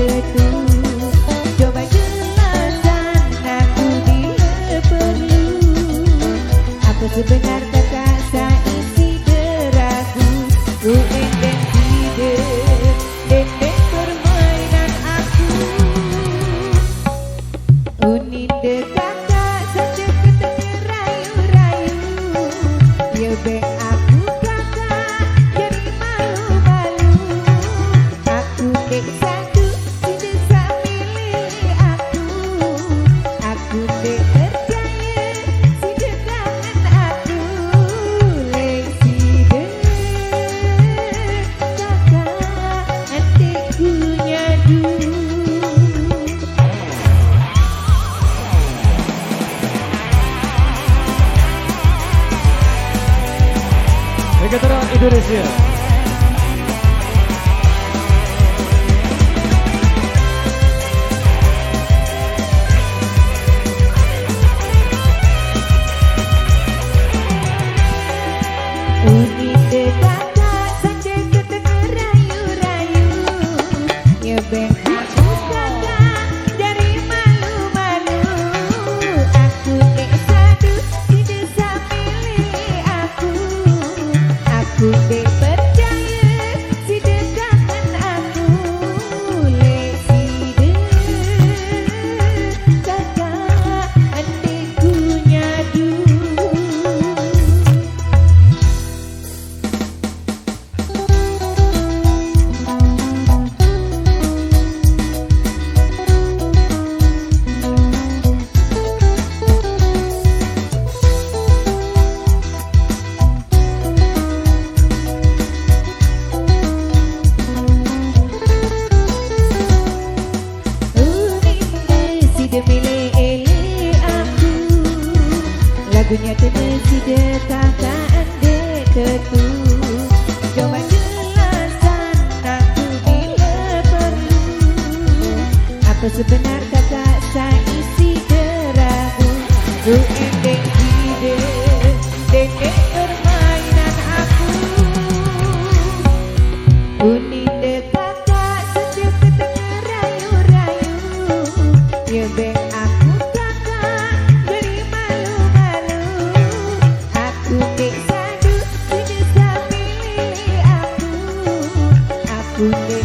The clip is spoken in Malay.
tentu. Coba jelaskan aku bila perlu, apa sebenar kata isi deraku. Ku endek hidup, endek permainan aku. Unin kakak saja ketemu rayu-rayu. Ya bek aku kakak jadi malu-malu. Aku dek satu tidak sambil aku. Aku dek percaya si dekangan aku. Lesi dek kakak adikku nyadu. Veteran Indonesia. Unin kakak saja ketemu rayu-rayu. Ya bek aku kakak dari malu-malu. Aku dek satu tidak sambil aku. Aku dek percaya si dekangan aku. Lesi dek kakak adikku nyadu. Milih aku lagunya tenesi kakak andek tentu. Coba jelaskan aku bila perlu, apa sebenar kata isi deraku. Ku endek hidup, endek permainan aku. Unin kakak saja ketemu rayu-rayu. Ya bek aku kakak jadi malu-malu. Aku dek satu tidak sambil aku. Aku dek